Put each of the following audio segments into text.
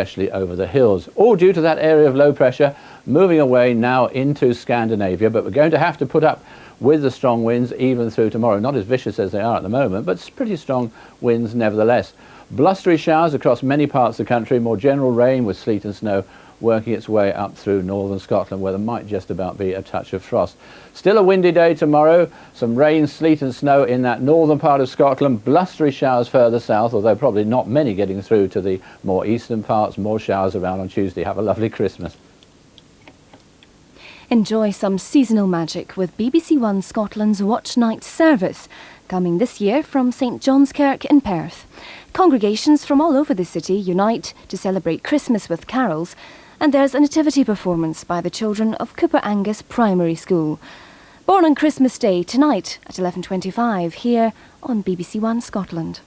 especially over the hills, all due to that area of low pressure moving away now into Scandinavia. But we're going to have to put up with the strong winds even through tomorrow. Not as vicious as they are at the moment, but pretty strong winds nevertheless. Blustery showers across many parts of the country, more general rain with sleet and snow working its way up through northern Scotland, where there might just about be a touch of frost. Still a windy day tomorrow, some rain, sleet and snow in that northern part of Scotland, blustery showers further south, although probably not many getting through to the more eastern parts, more showers around on Tuesday. Have a lovely Christmas. Enjoy some seasonal magic with BBC One Scotland's Watch Night service, coming this year from St John's Kirk in Perth. Congregations from all over the city unite to celebrate Christmas with carols, and there's a nativity performance by the children of Cooper Angus Primary School. Born on Christmas Day tonight at 11:25 here on BBC One Scotland.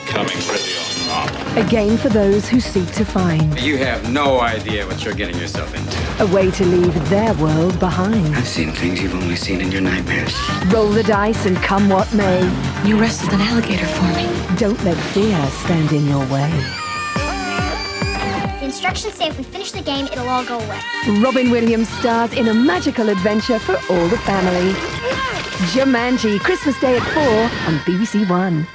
Coming pretty on top. A game for those who seek to find You have no idea what you're getting yourself into. a way to leave their world behind. I've seen things you've only seen in your nightmares. Roll the dice and come what may. You wrestled an alligator for me. Don't let fear stand in your way. The instructions say if we finish the game, it'll all go away. Robin Williams stars in a magical adventure for all the family. Jumanji, Christmas Day at 4 on BBC One.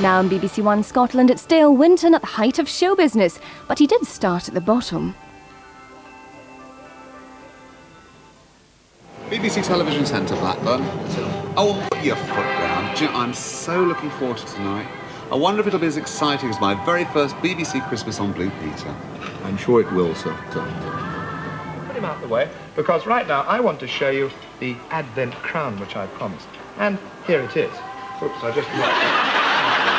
Now on BBC One Scotland, it's Dale Winton at the height of show business, but he did start at the bottom. BBC Television Centre, Blackburn. Oh, put your foot down. Do you know, I'm so looking forward to tonight. I wonder if it'll be as exciting as my very first BBC Christmas on Blue Peter. I'm sure it will, sir. Put him out the way, because right now I want to show you the Advent crown which I promised. And here it is. Oops, I just...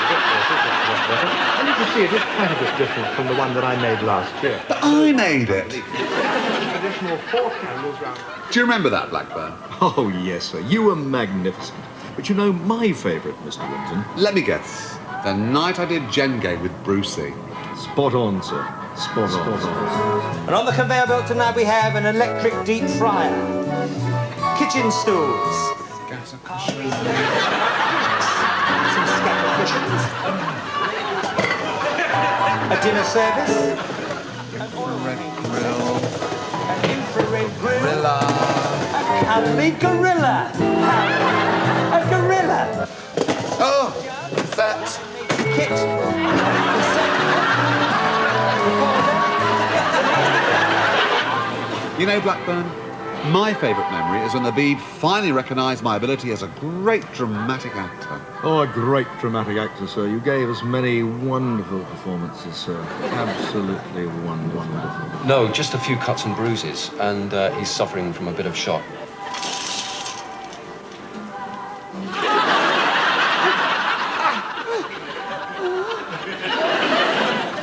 And you can see it is quite a bit different from the one that I made last year. But I made it. Traditional 4 candles round. Do you remember that, Blackburn? Oh, yes, sir. You were magnificent. But you know my favourite, Mr. Winton? Let me guess. The night I did Gen Game with Brucey. Spot on, sir. Spot on. And on the conveyor belt tonight we have an electric deep fryer, kitchen stools, some scatter cushions, a dinner service, an oil grill, an infrared grill, a cuddly gorilla, a gorilla. Oh, that. Kit. You know, Blackburn, my favourite memory is when the Beeb finally recognised my ability as a great dramatic actor. Oh, a great dramatic actor, sir. You gave us many wonderful performances, sir. Absolutely wonderful. No, just a few cuts and bruises, and he's suffering from a bit of shock.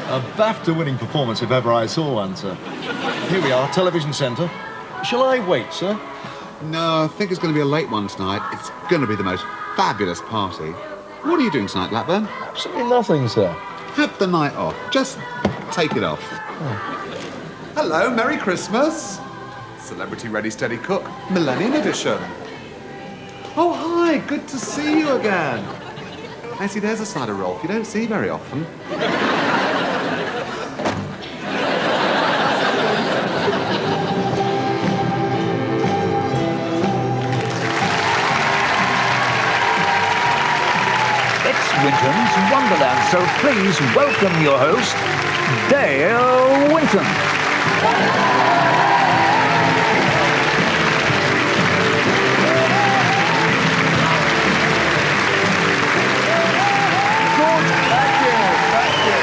A BAFTA-winning performance, if ever I saw one, sir. Here we are, Television Centre. Shall I wait, sir? No, I think it's going to be a late one tonight. It's going to be the most fabulous party. What are you doing tonight, Blackburn? Absolutely nothing, sir. Have the night off. Just take it off. Oh. Hello, Merry Christmas. Celebrity Ready Steady Cook, Millennium Edition. Oh, hi, good to see you again. I see there's a side of Rolf you don't see very often. Winton's Wonderland, so please welcome your host, Dale Winton. Good, thank you.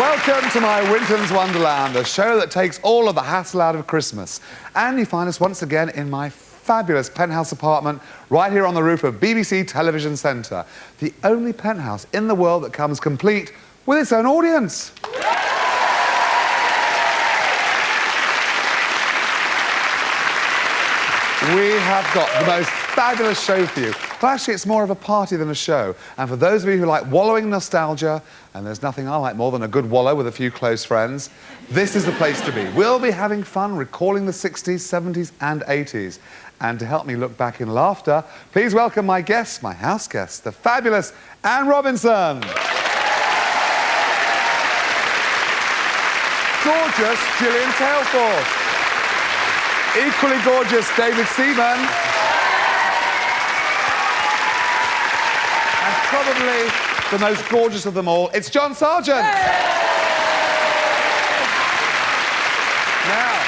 Welcome to my Winton's Wonderland, a show that takes all of the hassle out of Christmas. And you find us once again in my fabulous penthouse apartment right here on the roof of BBC Television Centre. The only penthouse in the world that comes complete with its own audience. We have got the most fabulous show for you. Well, actually, it's more of a party than a show. And for those of you who like wallowing in nostalgia, and there's nothing I like more than a good wallow with a few close friends, this is the place to be. We'll be having fun recalling the 60s, 70s and 80s. And to help me look back in laughter, please welcome my guests, my house guests, the fabulous Anne Robinson. Gorgeous Gillian Tailforth. Equally gorgeous David Seaman. And probably the most gorgeous of them all, it's John Sargent. Now,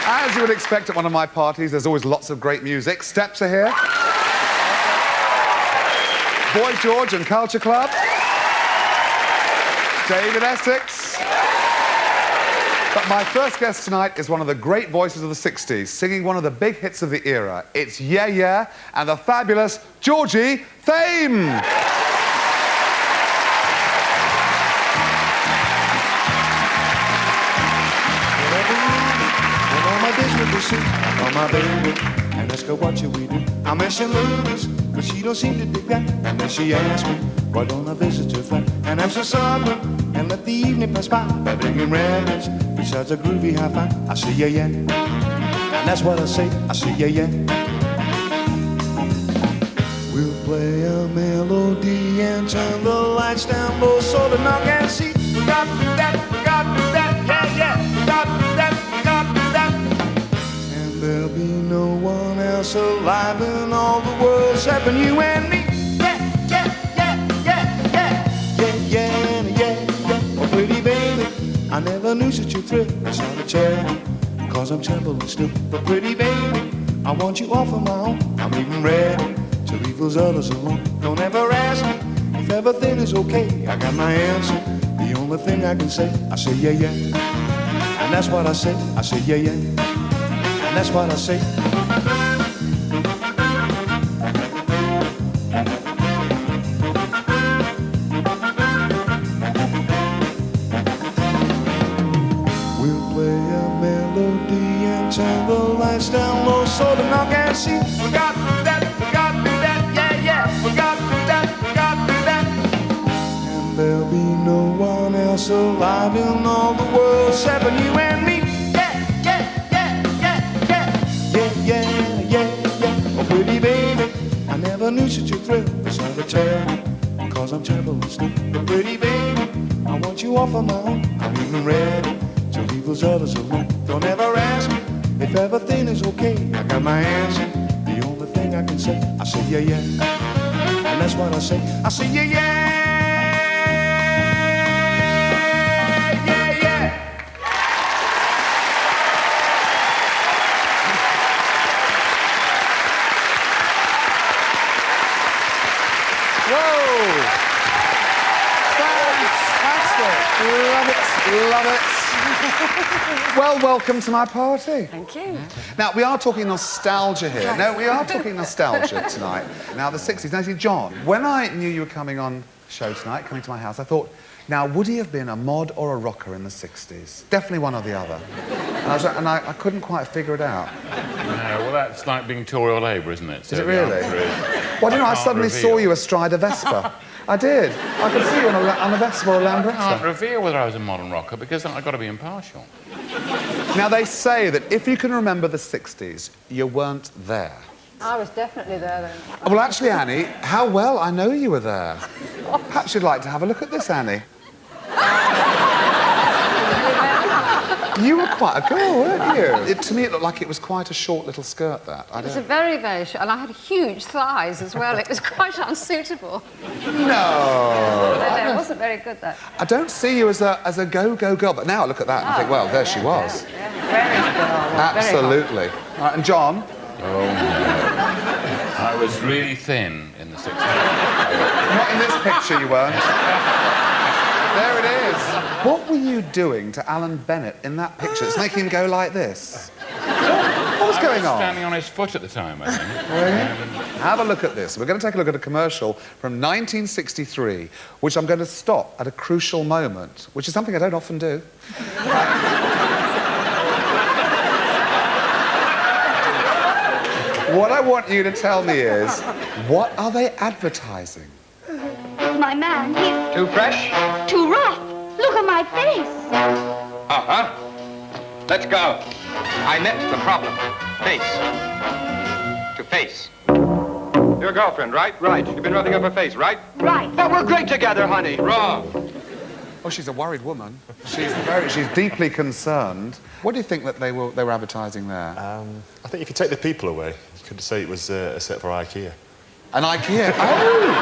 as you would expect at one of my parties, there's always lots of great music. Steps are here. Boy George and Culture Club. David Essex. But my first guest tonight is one of the great voices of the 60s, singing one of the big hits of the era. It's Yeah Yeah and the fabulous Georgie Fame. On my baby, and ask her what should we do. I miss her movies, but she don't seem to dig that. And then she asked me, why don't I visit her friend and have some supper and let the evening pass by bringing records besides a groovy hi-fi. I say yeah yeah, and that's what I say. I say yeah yeah. We'll play a melody and turn the lights down low so the knock can see. We got to do that, we got to do that, yeah yeah. We got to do that, we got to do that. There'll be no one else alive in all the world except you and me. Yeah, yeah, yeah, yeah, yeah, yeah, yeah, yeah, yeah. Oh, pretty baby, I never knew such a thrill. It's not a charity, cause I'm trembling still. But pretty baby, I want you off of my own. I'm even ready to leave those others alone. Don't ever ask me if everything is okay. I got my answer, the only thing I can say. I say yeah, yeah, and that's what I say. I say yeah, yeah. And that's what I say. We'll play a melody and turn the lights down low so the knock can see. We got to do that, we got to do that, yeah, yeah. We got to do that, we got to do that. And there'll be no one else alive in all the world except you and me. Yeah, yeah, yeah, oh pretty baby, I never knew such a thrill. It's not a charity, cause I'm trembling still. But pretty baby, I want you off of my own. I'm even ready to leave those others alone. Don't ever ask me if everything is okay. I got my answer, the only thing I can say. I say yeah, yeah, and that's what I say. I say yeah, yeah. Love it. Well, welcome to my party. Thank you. Now, we are talking nostalgia here. No, we are talking nostalgia tonight. Now, the 60s. Now, see, John, when I knew you were coming on the show tonight, coming to my house, I thought, now, would he have been a mod or a rocker in the 60s? Definitely one or the other. And I couldn't quite figure it out. No, well, that's like being Tory labour, isn't it? So is it really? Well, you know, I suddenly saw you astride a Vespa. I did. I could see you on a Vespa or a Lambretta. I can't reveal whether I was a modern rocker because I've got to be impartial. Now, they say that if you can remember the 60s, you weren't there. I was definitely there then. Well, actually, Annie, how well I know you were there. Perhaps you'd like to have a look at this, Annie. You were quite a girl, weren't you? To me, it looked like it was quite a short little skirt, that. It was a very, very short, and I had huge thighs as well. It was quite unsuitable. No. It wasn't very good, though. I don't see you as a go-go girl, but now I look at that and think, well, there she was. Yeah. Very girl. Absolutely. Right, and John? Oh, no. I was really thin in the 60s. Not in this picture, you weren't. There it is. What were you doing to Alan Bennett in that picture? It's making him go like this. What was going on? Standing on his foot at the time, I think. Really? Have a look at this. We're going to take a look at a commercial from 1963, which I'm going to stop at a crucial moment, which is something I don't often do. What I want you to tell me is, what are they advertising? My man, he's Too fresh? too rough. Look at my face. Uh-huh. Let's go. I met the problem. Face. to face. Your girlfriend, right? Right. You've been rubbing up her face, right? Right. But we're great together, honey. Wrong. Oh, she's a worried woman. She's deeply concerned. What do you think that they were advertising there? I think if you take the people away, you could say it was a set for IKEA. An IKEA? Oh!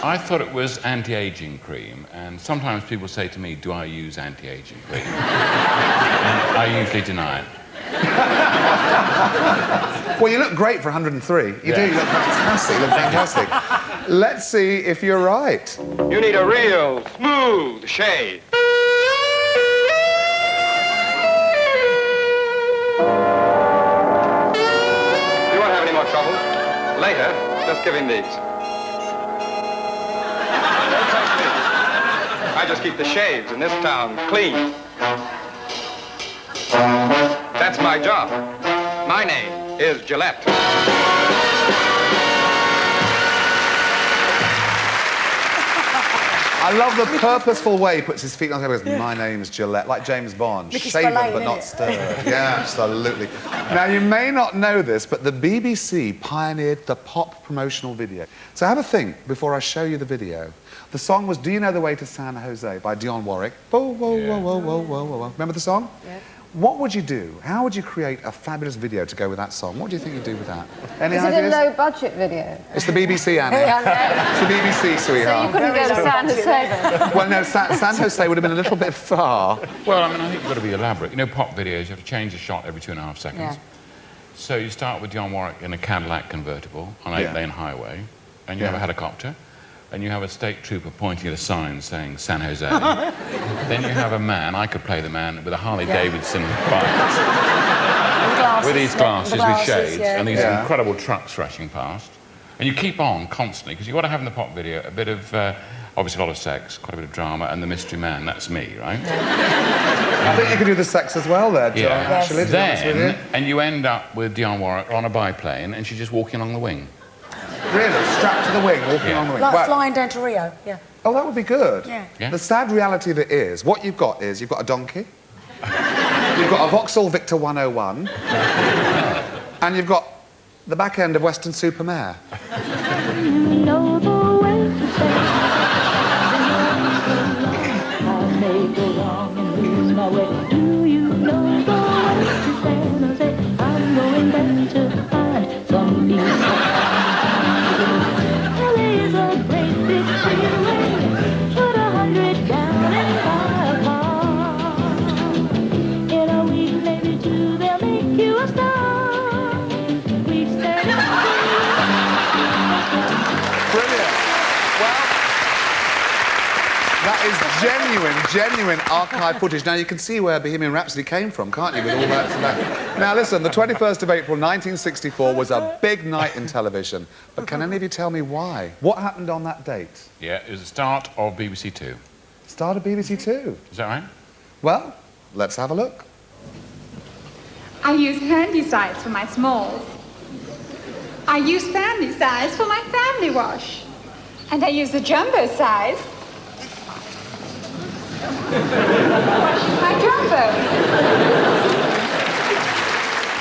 I thought it was anti-aging cream, and sometimes people say to me, do I use anti-aging cream? And I usually deny it. Well, you look great for 103. You do, you look fantastic, you look fantastic. Let's see if you're right. You need a real smooth shave. You won't have any more trouble. Later, just give him these. I just keep the shaves in this town clean. That's my job. My name is Gillette. I love the purposeful way he puts his feet on the table. Goes, my name's Gillette, like James Bond. Shaven but not stirred. Yeah, absolutely. Now, you may not know this, but the BBC pioneered the pop promotional video. So have a think before I show you the video. The song was Do You Know the Way to San Jose by Dionne Warwick. Whoa, whoa, whoa, whoa, whoa, whoa, whoa. Remember the song? Yeah. What would you do? How would you create a fabulous video to go with that song? What do you think you'd do with that? Any ideas? Is it a low-budget video? It's the BBC, Annie. It's the BBC, sweetheart. So you couldn't go to San Jose? Well, no, San Jose would have been a little bit far. Well, I mean, I think you've got to be elaborate. You know, pop videos, you have to change the shot every 2.5 seconds. Yeah. So you start with Dionne Warwick in a Cadillac convertible on an 8-lane highway, and you have a helicopter, and you have a state trooper pointing at a sign saying San Jose. Then you have a man, I could play the man, with a Harley-Davidson bike. With these glasses with shades, and these incredible trucks rushing past. And you keep on constantly, because you've got to have in the pop video a bit of, obviously a lot of sex, quite a bit of drama, and the mystery man, that's me, right? I think you could do the sex as well there, John, actually. Then, and you end up with Dionne Warwick on a biplane, and she's just walking along the wing. Really? Strapped to the wing, walking along the wing? Like flying down to Rio, yeah. Oh, that would be good. Yeah. The sad reality of it is, what you've got is, you've got a donkey, you've got a Vauxhall Victor 101, and you've got the back end of Western Supermare. Genuine archive footage. Now, you can see where Bohemian Rhapsody came from, can't you, with all that? Now, listen, the 21st of April, 1964 was a big night in television. But can any of you tell me why? What happened on that date? Yeah, it was the start of BBC Two. Start of BBC Two? Is that right? Well, let's have a look. I use handy size for my smalls. I use family size for my family wash. And I use the jumbo size my jumbo.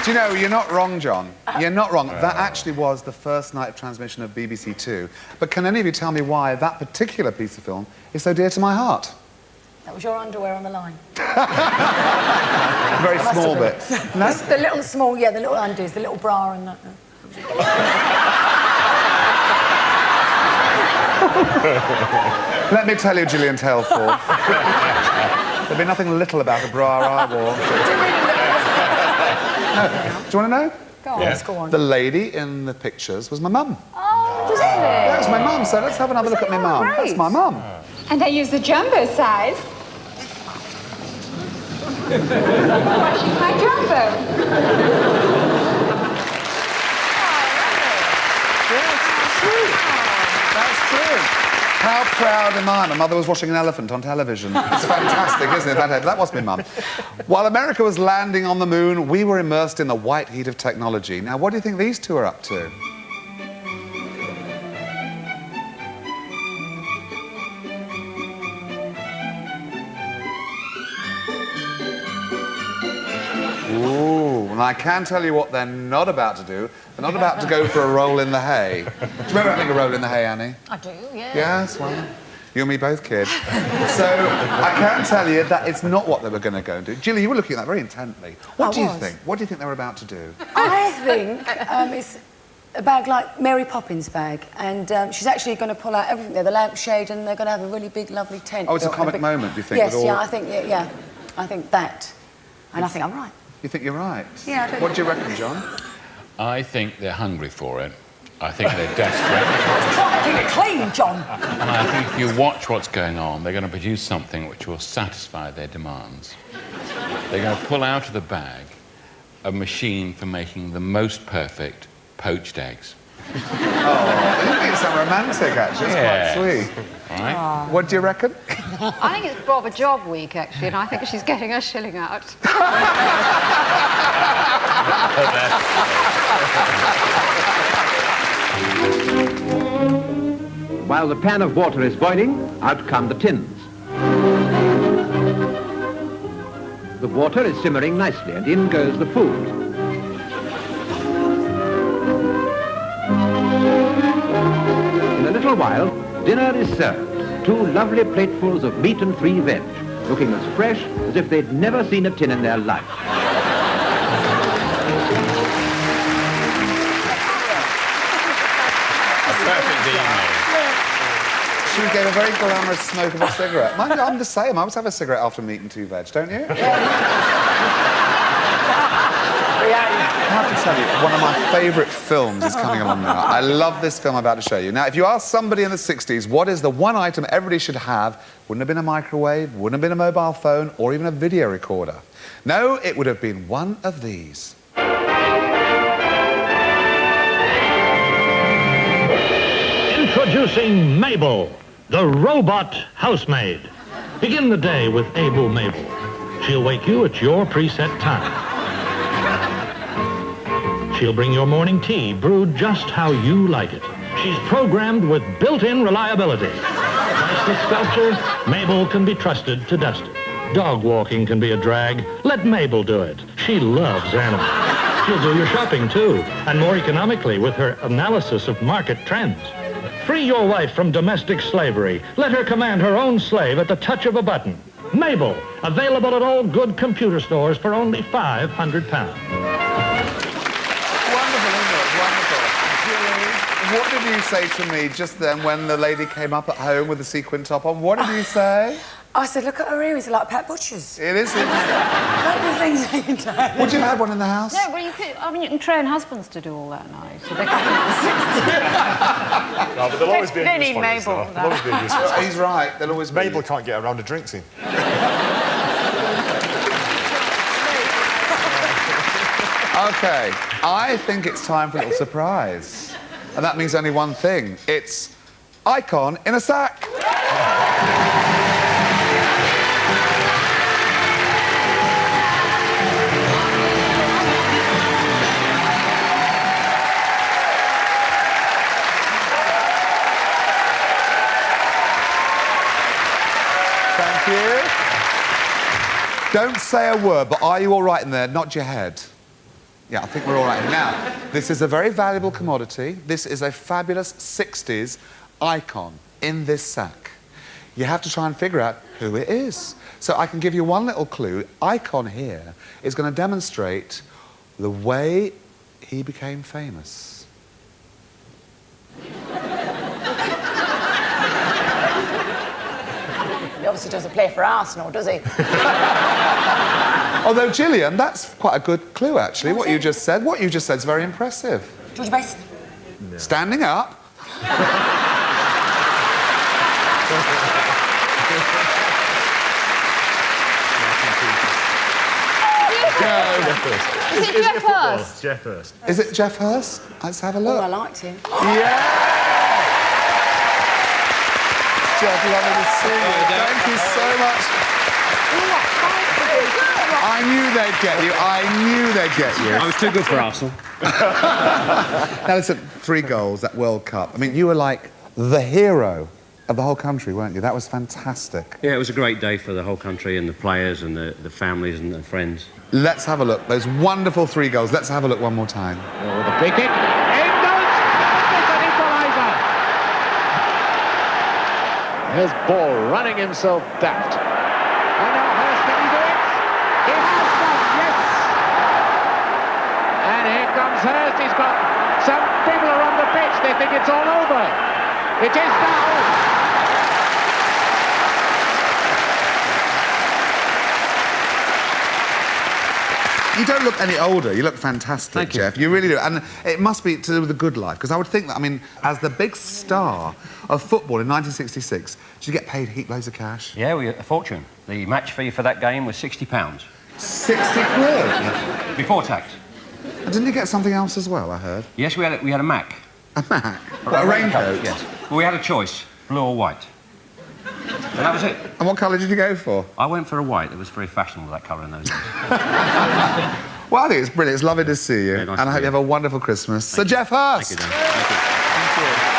Do you know, you're not wrong, John. You're not wrong. That actually was the first night of transmission of BBC Two. But can any of you tell me why that particular piece of film is so dear to my heart? That was your underwear on the line. Very small bit. No? The little small, yeah, the little undies, the little bra and that. Let me tell you, Gillian Tailford, there'd be nothing little about the bra I wore. No. Do you want to know? Go on, let's go on. The lady in the pictures was my mum. Oh, was it? That was my mum, so let's have another look at my mum. That's my mum. And I use the jumbo size my jumbo. That's true. How proud am I? My mother was watching an elephant on television. It's fantastic, isn't it? That was my mum. While America was landing on the moon, we were immersed in the white heat of technology. Now, what do you think these two are up to? Ooh, And I can tell you what they're not about to do. They're not about to go for a roll in the hay. Do you remember having a roll in the hay, Annie? I do, yeah. Yes, well, you and me both, kid. So I can tell you that it's not what they were going to go and do. Gilly, you were looking at that very intently. What do you think? What do you think they were about to do? I think it's a bag like Mary Poppins' bag, and she's actually going to pull out everything there, the lampshade, and they're going to have a really big, lovely tent. Oh, it's a comic moment, do you think? Yes, yeah, I think, yeah. I think that. And I think I'm right. You think you're right? Yeah, I do. What do you reckon, John? I think they're hungry for it. I think they're desperate. Try to keep it clean, John. And I think if you watch what's going on, they're going to produce something which will satisfy their demands. They're going to pull out of the bag a machine for making the most perfect poached eggs. Oh, I think it's so romantic, actually. It's quite sweet. All right. What do you reckon? I think it's Bob a job week, actually, and I think she's getting her shilling out. While the pan of water is boiling, out come the tins. The water is simmering nicely, and in goes the food. In a little while, dinner is served. 2 lovely platefuls of meat and 3 veg, looking as fresh as if they'd never seen a tin in their life. She gave a very glamorous smoke of a cigarette. Mind you, I'm the same. I always have a cigarette after meat and 2 veg, don't you? I have to tell you, one of my favourite films is coming along now. I love this film I'm about to show you. Now, if you ask somebody in the 60s, what is the one item everybody should have, wouldn't have been a microwave, wouldn't have been a mobile phone, or even a video recorder. No, it would have been one of these. Introducing Mabel, the robot housemaid. Begin the day with Able Mabel. She'll wake you at your preset time. She'll bring your morning tea brewed just how you like it. She's programmed with built-in reliability. Priceless sculpture, Mabel can be trusted to dust it. Dog walking can be a drag. Let Mabel do it. She loves animals. She'll do your shopping, too, and more economically with her analysis of market trends. Free your wife from domestic slavery. Let her command her own slave at the touch of a button. Mabel, available at all good computer stores for only £500. Wonderful, isn't it? Wonderful. What did you say to me just then when the lady came up at home with the sequin top on? What did you say? I said, look at her ears, they're like Pat Butcher's. It is. Would you have had one in the house? No, well, you could, I mean, you can train husbands to do all that now. So they No, but there'll always be a Don't use need for it, Mabel though. for There'll always be a use for it. He's right. There'll always be. Mabel can't get around a drink scene. OK, I think it's time for a little surprise. And that means only one thing. It's Icon in a sack. Thank you. Don't say a word, but are you all right in there? Nod your head. Yeah, I think we're all right. Now, this is a very valuable commodity. This is a fabulous 60s icon in this sack. You have to try and figure out who it is. So I can give you one little clue. Icon here is going to demonstrate the way he became famous. He obviously doesn't play for Arsenal, does he? Although, Gillian, that's quite a good clue, actually, what you just said. What you just said is very impressive. George Best. No. Standing up. Is it Jeff Hurst? Jeff Hurst. Is it Jeff Hurst? Let's have a look. Oh, I liked him. Yeah! Jeff, lovely to see you. Thank you so much. I knew they'd get you. I knew they'd get you. I was too good for Arsenal. Now, listen, 3 goals, that World Cup. I mean, you were like the hero of the whole country, weren't you? That was fantastic. Yeah, it was a great day for the whole country and the players and the families and the friends. Let's have a look. Those wonderful 3 goals. Let's have a look one more time. Oh, the free kick. In goes! It's an equaliser! Here's Ball running himself daft. And now Hurst, can he do it? He has done, yes! And here comes Hurst. He's got some people are on the pitch. They think it's all over. It is now. You don't look any older. You look fantastic, Jeff. You really do. And it must be to do with the good life, because I would think that, I mean, as the big star of football in 1966, did you get paid loads of cash? Yeah, a fortune. The match fee for that game was £60. 60 quid? Before tax. And didn't you get something else as well, I heard? Yes, we had a Mac. A Mac? What, a raincoat? Yes. Well, we had a choice, blue or white. And that was it. And what colour did you go for? I went for a white. It was very fashionable, that colour in those days. Well, I think it's brilliant. It's lovely to see you. Nice and I hope you have a wonderful Christmas. Sir Jeff Hurst! Thank you, Dan. Thank you.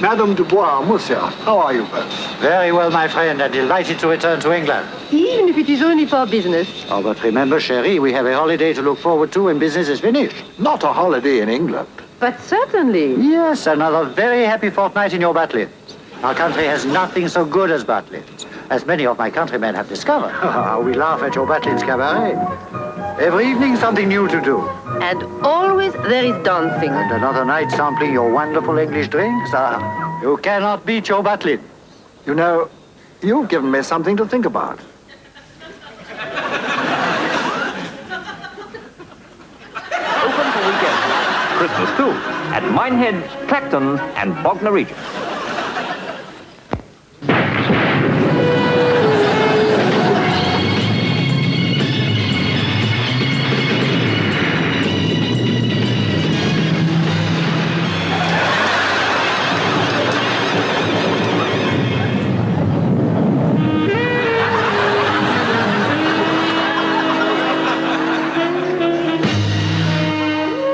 Madame Dubois, monsieur, how are you both? Very well, my friend, and delighted to return to England. Even if it is only for business. Oh, but remember, chérie, we have a holiday to look forward to when business is finished. Not a holiday in England. But certainly. Yes, another very happy fortnight in your Batley. Our country has nothing so good as Batley, as many of my countrymen have discovered. We laugh at your Batlin's cabaret. Every evening, something new to do. And always there is dancing. And another night sampling your wonderful English drinks. You cannot beat your Batlin. You know, you've given me something to think about. Open for weekend. Christmas too, at Minehead, Clacton and Bognor Regis.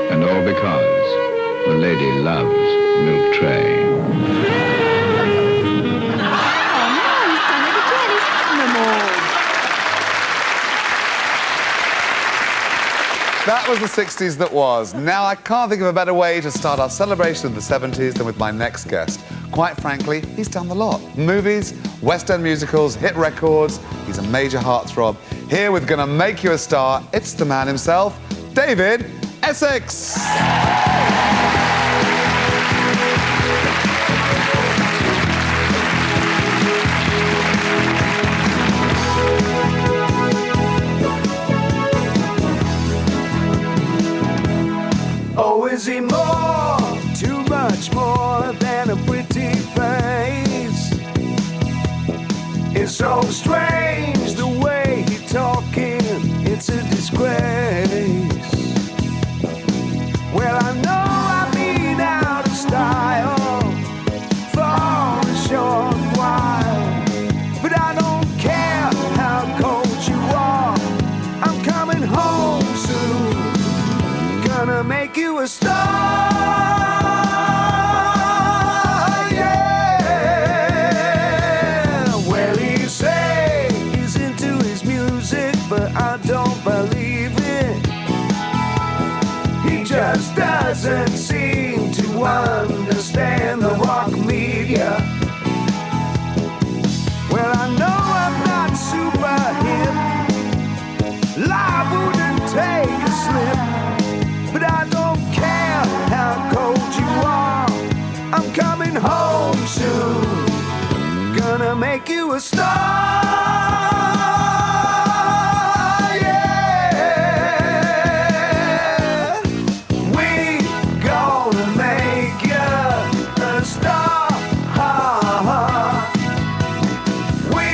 And all because the lady loves milk tray. That was the 60s that was. Now, I can't think of a better way to start our celebration of the 70s than with my next guest. Quite frankly, he's done the lot. Movies, West End musicals, hit records. He's a major heartthrob. Here with Gonna Make You a Star, it's the man himself, David Essex. Oh, is he more, too much more than a pretty face? It's so strange the way he's talking, it's a disgrace. Well, I know I've been out of style for a short while, but I don't care how cold you are, I'm coming home soon. Gonna make you a star, yeah. Well, he say he's into his music, but I don't believe it. He just doesn't seem to understand the rock media. Well, I know I'm not super hip, live wouldn't take a slip, but I don't care how cold you are, I'm coming home soon. Gonna make you a star, yeah. We gonna make you a star. We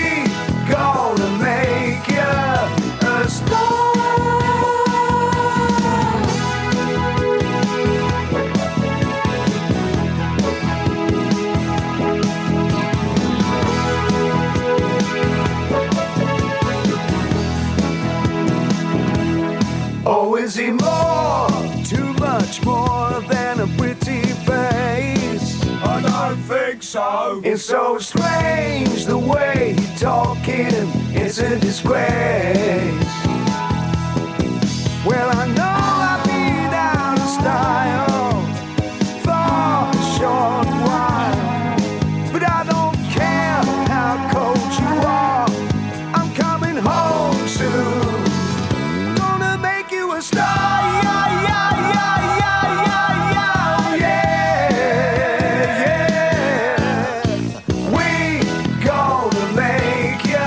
gonna make you a star. think so. It's so strange the way he's talking, it's a disgrace. Well, I know I've been out of style for a short while, but I don't care how cold you are, I'm coming home soon. Gonna make you a star, yeah, yeah, yeah, yeah, yeah, yeah, yeah. We gonna make you a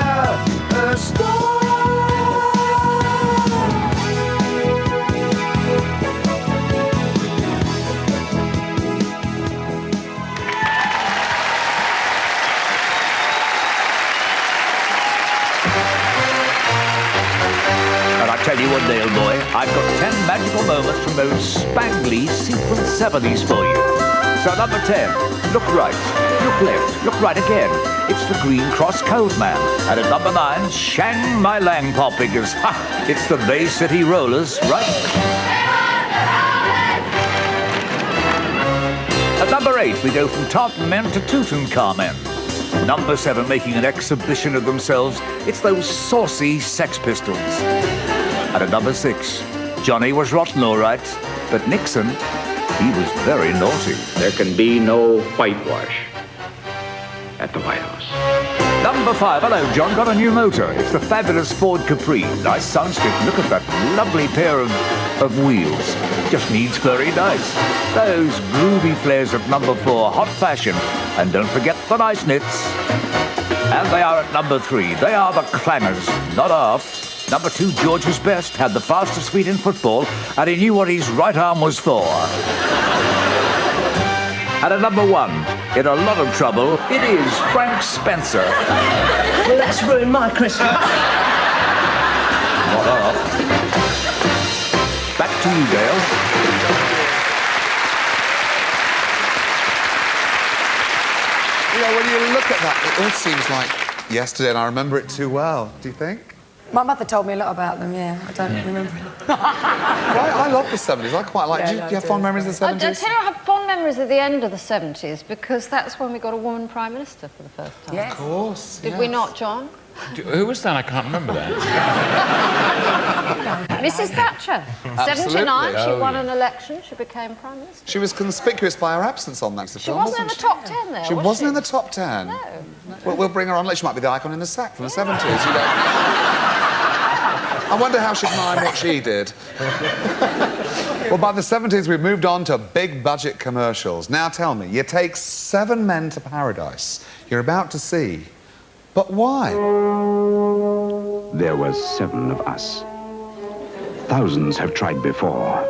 star. And I tell you what, Dale boy, I've got 10 magical moments from those spangly sequin 70s for you. So number 10, look right, look left, look right again. It's the Green Cross Code Man. And at number 9, Shang My Lang pop figures. Ha! It's the Bay City Rollers, right? At number 8, we go from tartan men to Tutankhamen. Number 7, making an exhibition of themselves, it's those saucy Sex Pistols. And at number 6, Johnny was rotten, all right, but Nixon, he was very naughty. There can be no whitewash at the White House. Number 5, hello, John, got a new motor. It's the fabulous Ford Capri. Nice soundscape. Look at that lovely pair of wheels. Just needs very nice. Those groovy flares at number 4, hot fashion. And don't forget the nice knits. And they are at number 3. They are the clangers, not half. Number 2, George was best, had the fastest feet in football, and he knew what his right arm was for. And at number 1, in a lot of trouble, it is Frank Spencer. Well, that's ruined my Christmas. Not half. Back to you, Dale. You know, when you look at that, it all seems like yesterday, and I remember it too well. Do you think? My mother told me a lot about them, yeah. I don't remember. I love the 70s. I quite like... do you have fond memories of the 70s? I tell you, I have fond memories of the end of the 70s because that's when we got a woman Prime Minister for the first time. Yes. Of course. Did we not, John? Who was that? I can't remember that. Mrs. Thatcher. Absolutely. 79, she won yeah. an election, she became Prime Minister. She was conspicuous by her absence on that She film, wasn't in the top 10 there, She was wasn't she? in the top 10. No. We'll bring her on. She might be the icon in the sack from the 70s. You know. I wonder how she'd mind what she did. Well, by the 70s, we've moved on to big-budget commercials. Now tell me, you take 7 men to paradise. You're about to see. But why? There were 7 of us. Thousands have tried before.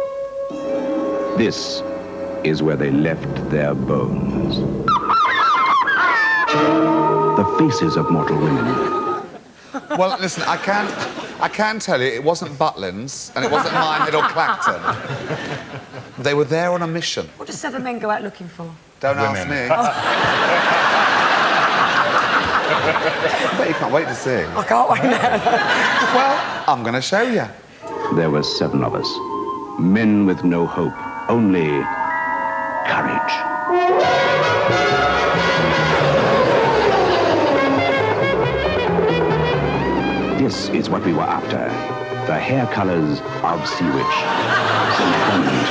This is where they left their bones. The faces of mortal women. Well, listen, I can tell you, it wasn't Butlin's, and it wasn't Minehead or Clacton. They were there on a mission. What do 7 men go out looking for? Don't ask me. I bet you can't wait to see. I can't wait now. Well, I'm going to show you. There were 7 of us. Men with no hope, only courage. This is what we were after. The hair colors of Sea Witch. And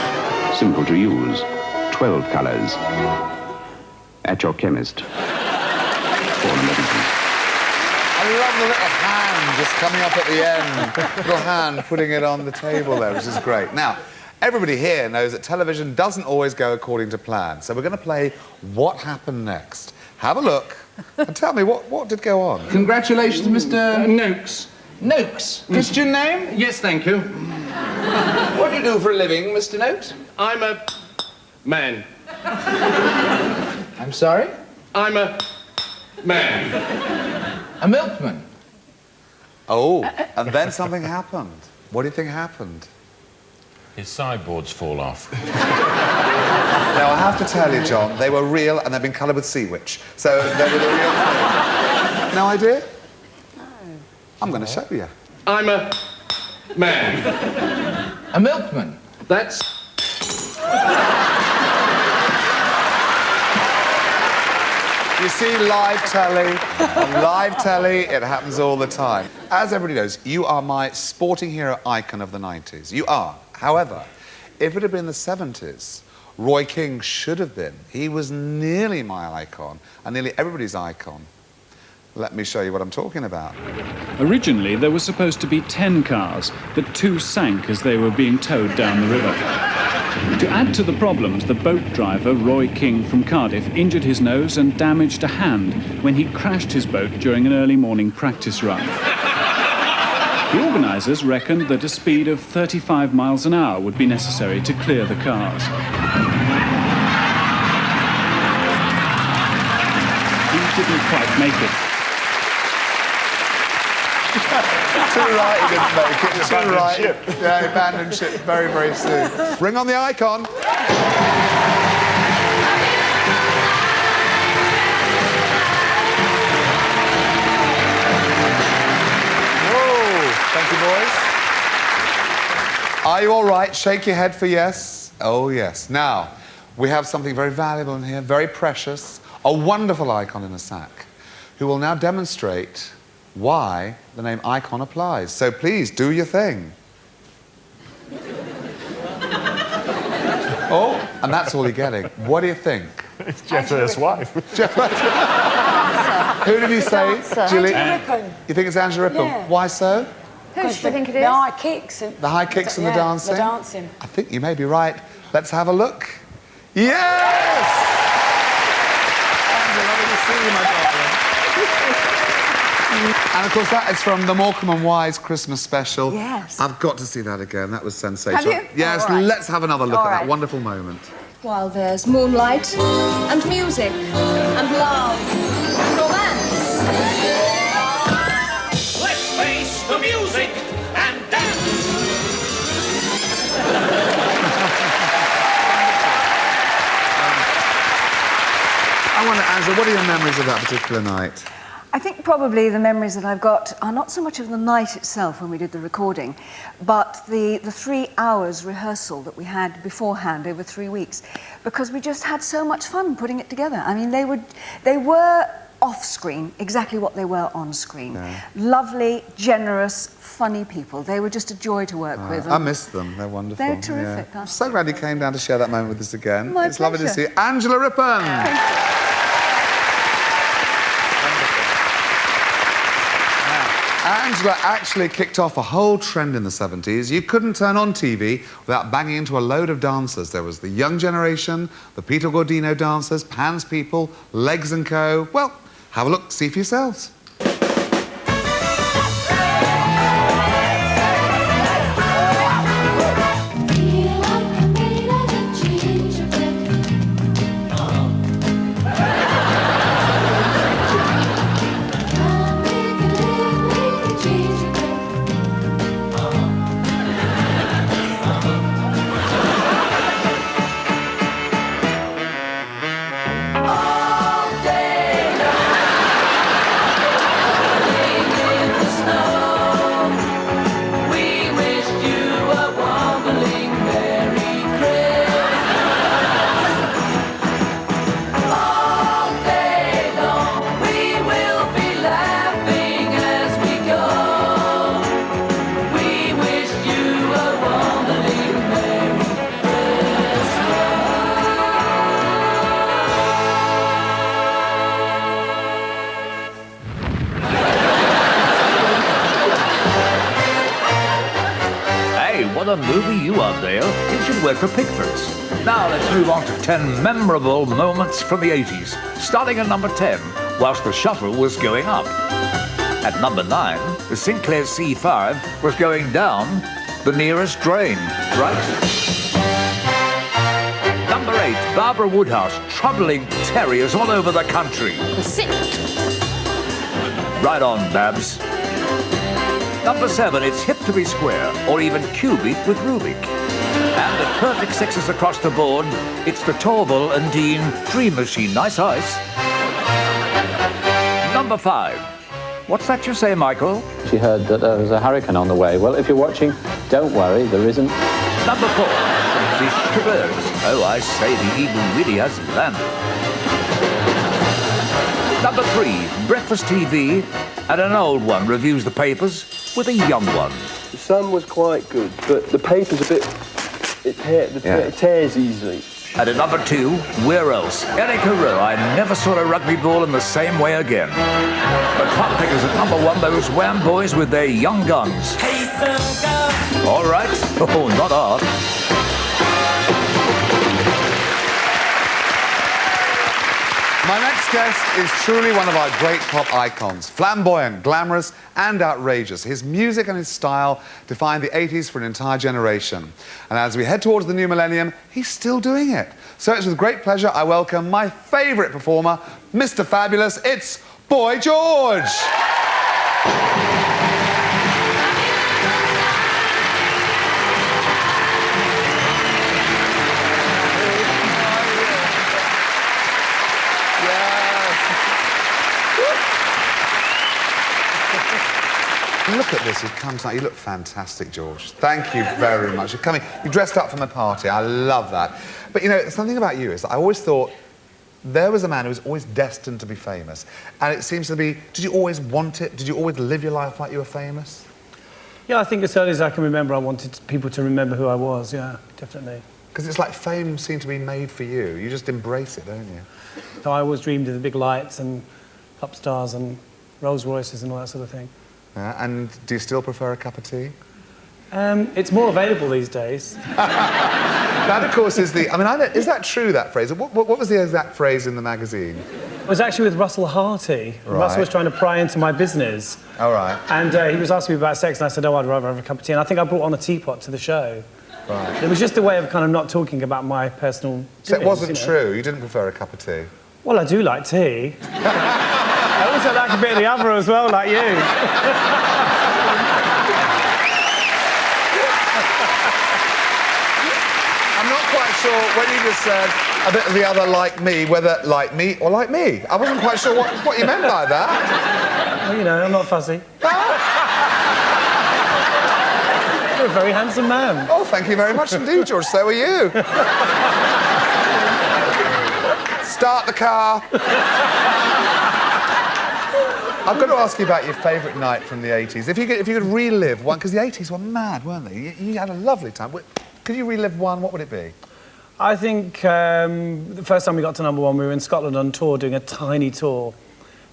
simple to use. 12 colors. At your chemist. I love the little hand just coming up at the end. Little hand putting it on the table there, which is great. Now, everybody here knows that television doesn't always go according to plan. So we're going to play What Happened Next. Have a look and tell me what did go on. Congratulations, Mr. Noakes. Noakes? Christian name? Yes, thank you. What do you do for a living, Mr. Noakes? I'm a man. I'm sorry? I'm a man. A milkman. Oh, and then something happened. What do you think happened? His sideboards fall off. Now, I have to tell you, John, they were real and they've been coloured with Sea Witch. So they were the real thing. No idea? No. I'm going to show you. I'm a man. A milkman. That's... You see, live telly, it happens all the time. As everybody knows, you are my sporting hero icon of the 90s. You are. However, if it had been the 70s, Roy King should have been. He was nearly my icon, and nearly everybody's icon. Let me show you what I'm talking about. Originally, there were supposed to be 10 cars, but 2 sank as they were being towed down the river. To add to the problems, the boat driver, Roy King from Cardiff, injured his nose and damaged a hand when he crashed his boat during an early morning practice run. The organisers reckoned that a speed of 35 miles an hour would be necessary to clear the cars. He didn't quite make it. Too right, he didn't make it. Too right. Yeah, he abandoned ship very, very soon. Bring on the icon. Whoa, thank you, boys. Are you all right? Shake your head for yes. Oh, yes. Now, we have something very valuable in here, very precious, a wonderful icon in a sack, who will now demonstrate why the name icon applies. So please, do your thing. Oh, and that's all you're getting. What do you think? It's Jeff Hurst's wife. Jeff Who did he say, Julie? Angela Rippon. You think it's Angela Rippon? Yeah. Why so? Who do you think it is? The high kicks. The high kicks and the dancing? The dancing. I think you may be right. Let's have a look. Yes! Angela, lovely to see you, my darling. And of course, that is from the Morecambe and Wise Christmas special. Yes. I've got to see that again. That was sensational. Have you? Yes, All right. let's have another look All at that right. wonderful moment. While there's moonlight and music and love and romance. Let's face the music and dance. I wonder, Angela, what are your memories of that particular night? I think probably the memories that I've got are not so much of the night itself when we did the recording, but the 3 hours rehearsal that we had beforehand over 3 weeks, because we just had so much fun putting it together. I mean, they were off screen exactly what they were on screen. Yeah. Lovely, generous, funny people. They were just a joy to work with. I miss them. They're wonderful. They're terrific. Yeah. I'm so glad you came down to share that moment with us again. My It's lovely to pleasure. see you. Angela Rippon! Angela actually kicked off a whole trend in the 70s. You couldn't turn on TV without banging into a load of dancers. There was the young generation, the Peter Gordino dancers, Pan's People, Legs & Co. Well, have a look, see for yourselves. What a movie you are, Dale. You should work for Pickford's. Now let's move on to 10 memorable moments from the 80s, starting at number 10, whilst the shuttle was going up. At number 9, the Sinclair C5 was going down the nearest drain, right? Number 8, Barbara Woodhouse troubling terriers all over the country. Sit. Right on, Babs. Number 7, it's hip to be square, or even cubic with Rubik. And at perfect sixes across the board, it's the Torval and Dean Dream Machine. Nice ice. Number 5. What's that you say, Michael? She heard that there was a hurricane on the way. Well, if you're watching, don't worry, there isn't. Number 4. The Shivers. Oh, I say, the eagle really has landed. Number 3, breakfast TV, and an old one reviews the papers with a young one. The Sun was quite good, but the paper's a bit... It tears easily. And at number 2, Where Else? Eric Hero, I never saw a rugby ball in the same way again. The clock pickers at number 1, those Wham boys with their young guns. All right. Oh, not hard. My next guest is truly one of our great pop icons. Flamboyant, glamorous, and outrageous. His music and his style defined the 80s for an entire generation. And as we head towards the new millennium, he's still doing it. So it's with great pleasure I welcome my favourite performer, Mr. Fabulous. It's Boy George. Look at this, you've come tonight. You look fantastic, George. Thank you very much. You're coming, you dressed up from the party. I love that. But, you know, something about you is that I always thought there was a man who was always destined to be famous. And it seems to be, did you always want it? Did you always live your life like you were famous? Yeah, I think as early as I can remember, I wanted people to remember who I was, yeah, definitely. Because it's like fame seemed to be made for you. You just embrace it, don't you? So I always dreamed of the big lights and pop stars and Rolls Royces and all that sort of thing. And do you still prefer a cup of tea? It's more available these days. That, of course, is the... I mean, is that true, that phrase? What was the exact phrase in the magazine? It was actually with Russell Harty. Right. Russell was trying to pry into my business. All right. And he was asking me about sex, and I said, oh, I'd rather have a cup of tea. And I think I brought on a teapot to the show. Right. It was just a way of kind of not talking about my personal... So it wasn't you know. true? You didn't prefer a cup of tea? Well, I do like tea. I also like a bit of the other as well, like you. I'm not quite sure when you just said a bit of the other like me, whether like me or like me. I wasn't quite sure what you meant by that. Well, you know, I'm not fussy. You're a very handsome man. Oh, thank you very much indeed, George. So are you. Start the car. I've got to ask you about your favourite night from the 80s. If you could relive one, because the 80s were mad, weren't they? You had a lovely time. Could you relive one? What would it be? I think the first time we got to number 1, we were in Scotland on tour, doing a tiny tour.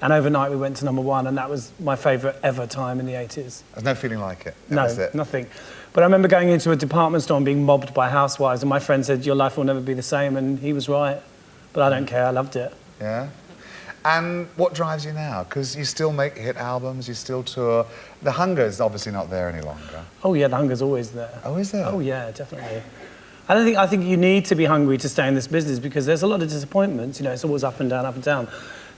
And overnight we went to number 1, and that was my favourite ever time in the 80s. There's no feeling like it. No, nothing. But I remember going into a department store and being mobbed by housewives, and my friend said, your life will never be the same, and he was right. But I don't care, I loved it. Yeah? And what drives you now? Because you still make hit albums, you still tour. The hunger's obviously not there any longer. Oh, yeah, the hunger's always there. Oh, is there? Oh, yeah, definitely. I think you need to be hungry to stay in this business because there's a lot of disappointments. You know, it's always up and down, up and down.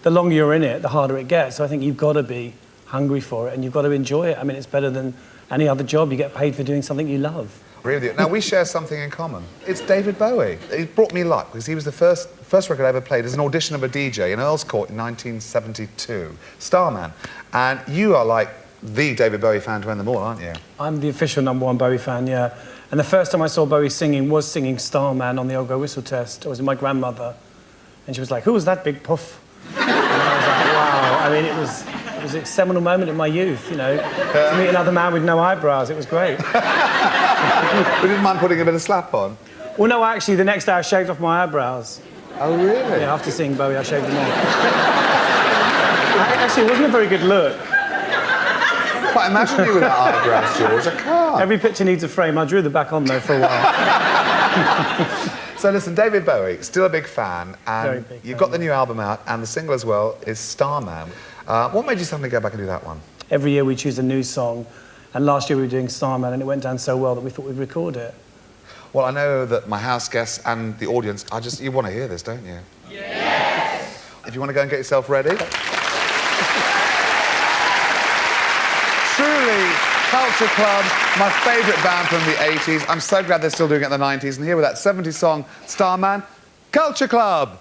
The longer you're in it, the harder it gets. So I think you've got to be hungry for it and you've got to enjoy it. I mean, it's better than any other job. You get paid for doing something you love. Really? Now, we share something in common. It's David Bowie. He brought me luck because he was the first record I ever played as an audition of a DJ in Earl's Court in 1972, Starman. And you are like the David Bowie fan to end them all, aren't you? I'm the official #1 Bowie fan, yeah. And the first time I saw Bowie singing was singing Starman on the Old Go Whistle test. I was with my grandmother, and she was like, who was that big puff? And I was like, wow. I mean, it was a seminal moment in my youth, you know. To meet another man with no eyebrows, it was great. We didn't mind putting a bit of slap on? Well, no, actually, the next day I shaved off my eyebrows. Oh, really? Yeah, after seeing Bowie, I shaved them off. Actually, it wasn't a very good look. I can't imagine you with that eyebrows, George. I can't. Every picture needs a frame. I drew the back on, though, for a while. So, listen, David Bowie, still a big fan, and you've got the new album out, and the single as well is Starman. What made you suddenly go back and do that one? Every year we choose a new song, and last year we were doing Starman, and it went down so well that we thought we'd record it. Well, I know that my house guests and the audience, you want to hear this, don't you? Yes! If you want to go and get yourself ready. Truly, Culture Club, my favourite band from the 80s. I'm so glad they're still doing it in the 90s. And here with that 70s song, Starman, Culture Club.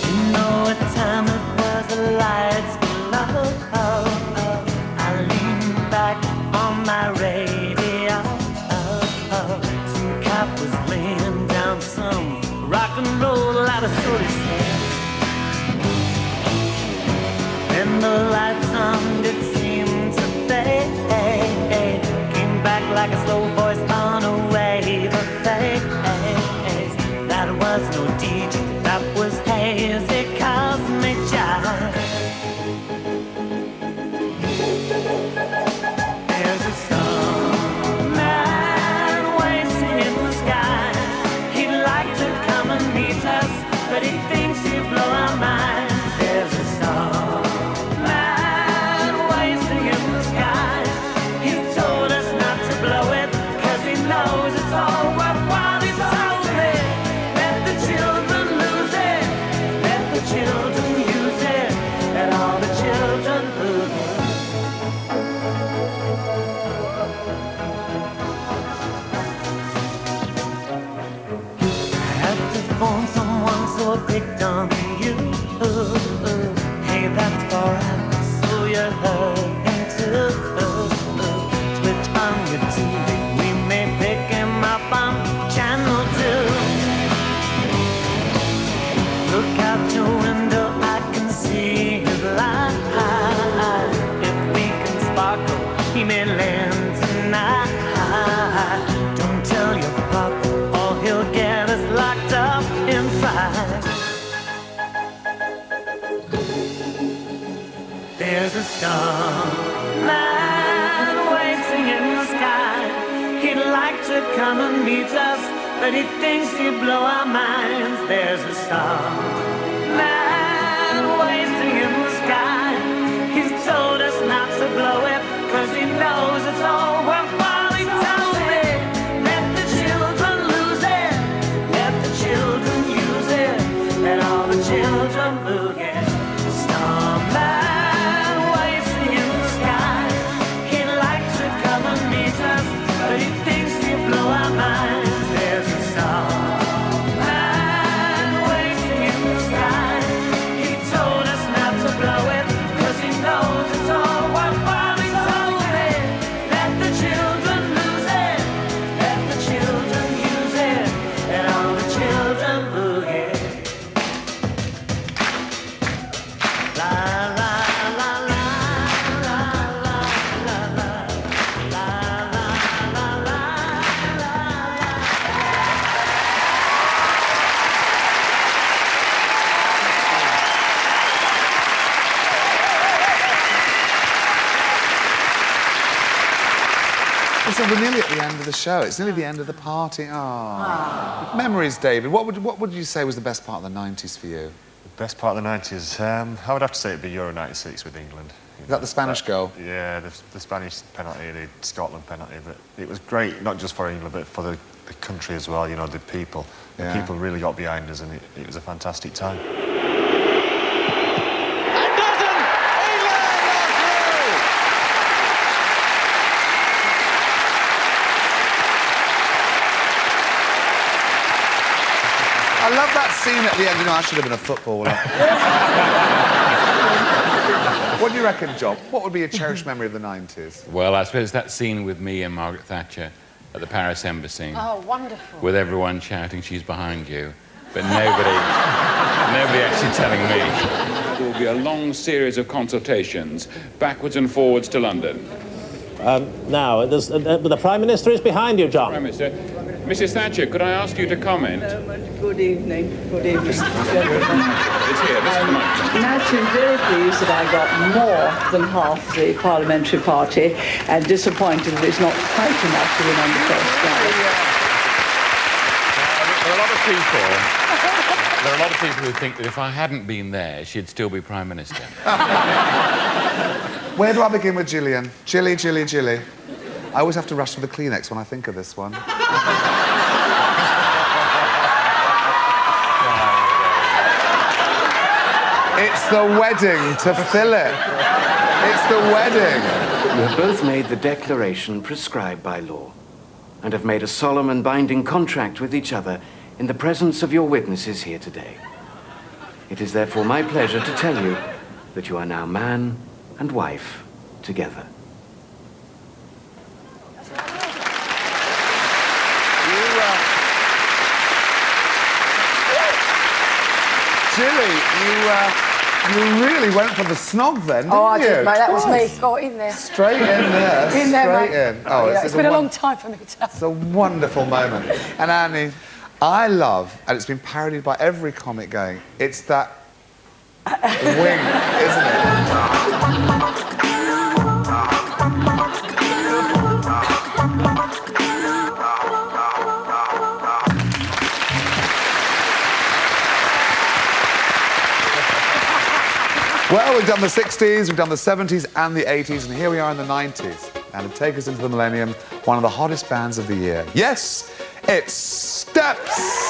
You know what time it was, the lights were low. I leaned back when the lights on did seem to fade. Came back like a slow voice on a wave of face. That was no DJ, that was hazy cosmic jive. There's a starman waiting in the sky. He'd like to come and meet us, but he thinks he'll blow our minds. There's a starman waiting in the sky. He's told us not to blow it, 'cause he knows it's all worthwhile. He told me, let the children lose it, let the children use it, let all the children lose it. Had to phone someone, so I picked on you. Hey, that's alright, so you heard him too. Switch on your TV, we may pick him up on channel 2. Look out your window, I can see his light. If we can sparkle, he may land tonight. Don't tell your papa, or he'll get us locked up inside. There's a starman waiting in the sky. He'd like to come and meet us, but he thinks he'd blow our minds. There's a starman waiting in the sky. He's told us not to blow it, 'cause he knows it's all worthwhile. He told me, let the children lose it, let the children use it, let all the children boogie. Starman waiting in the sky. He'd like to come and meet us, but he thinks he'll blow our minds. There's a starman waiting in the sky. He told us not to blow it, 'cause he knows it's all worthwhile. He told me, let the children lose it, let the children use it, let all the children boogie. La la la la la la la la la la la la. So we're nearly at the end of the show. It's nearly the end of the party. Memories, David. What would you say was the best part of the 90s for you? The best part of the 90s, I would have to say it'd be Euro 96 with England. Is that the Spanish goal? Yeah, the Spanish penalty, the Scotland penalty. But it was great, not just for England, but for the country as well, you know, the people. Yeah. The people really got behind us, and it was a fantastic time. I love that scene at the end. You know, I should have been a footballer. What do you reckon, John? What would be a cherished memory of the 90s? Well, I suppose that scene with me and Margaret Thatcher at the Paris Embassy. Oh, wonderful. With everyone shouting, she's behind you, but nobody actually telling me. There will be a long series of consultations, backwards and forwards to London. Now, the Prime Minister is behind you, John. Prime Minister. Mrs. Thatcher, could I ask you to comment? Good evening. Good evening. It's here, this is the microphone. Naturally very pleased that I got more than half the parliamentary party and disappointed that it's not quite enough to win on the first round. There are a lot of people who think that if I hadn't been there, she'd still be Prime Minister. Where do I begin with Gillian? Gilly. I always have to rush for the Kleenex when I think of this one. It's the wedding to fill it. It's the wedding. You have both made the declaration prescribed by law and have made a solemn and binding contract with each other in the presence of your witnesses here today. It is therefore my pleasure to tell you that you are now man and wife together. Gilly, You really went for the snog then, didn't you? Oh, I did, mate. That was me. Got in there. Straight in there. In there, straight mate. in. Oh, yeah, it's been a long time for me to tell. It's a wonderful moment. And Annie, I love, and it's been parodied by every comic going, it's that wink, isn't it? Well, we've done the 60s, we've done the 70s and the 80s, and here we are in the 90s. And to take us into the millennium, one of the hottest bands of the year. Yes, it's Steps!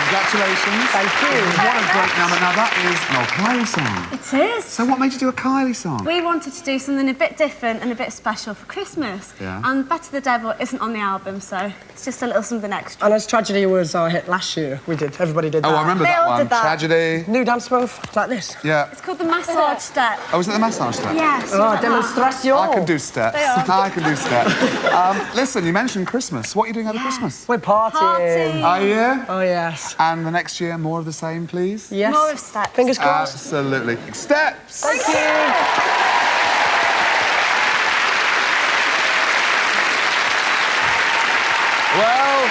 Congratulations. Thank you. What a great number. Now, that is an old Kylie song. It is. So what made you do a Kylie song? We wanted to do something a bit different and a bit special for Christmas. Yeah. And Better the Devil isn't on the album, so it's just a little something extra. And as Tragedy was our hit last year, everybody did that. Oh, I remember that one. did that. Tragedy. New dance move, like this. Yeah. It's called the massage step. Oh, is it the massage step? Yes. Oh, demonstration. I can do steps. They are. I can do steps. Listen, you mentioned Christmas. What are you doing over Christmas? We're partying. Are you? Oh, yes. And the next year, more of the same, please? Yes. More of steps. Fingers crossed. Absolutely. Steps! Thank you. Well,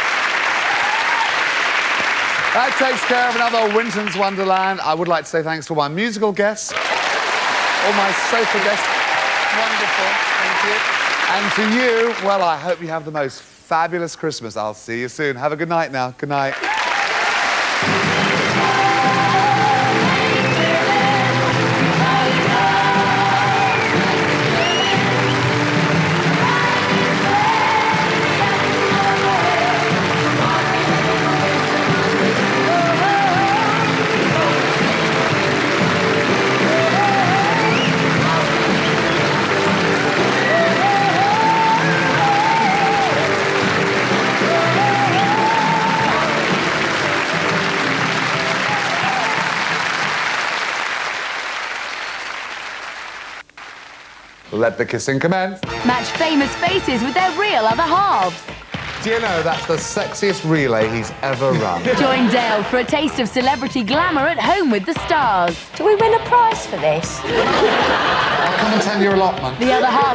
that takes care of another Winton's Wonderland. I would like to say thanks to all my musical guests, all my sofa guests. Wonderful, thank you. And to you, well, I hope you have the most fabulous Christmas. I'll see you soon. Have a good night now. Good night. Let the kissing commence. Match famous faces with their real other halves. Do you know that's the sexiest relay he's ever run? Join Dale for a taste of celebrity glamour at home with the stars. Do we win a prize for this? I'll come and tell your allotment. The other halves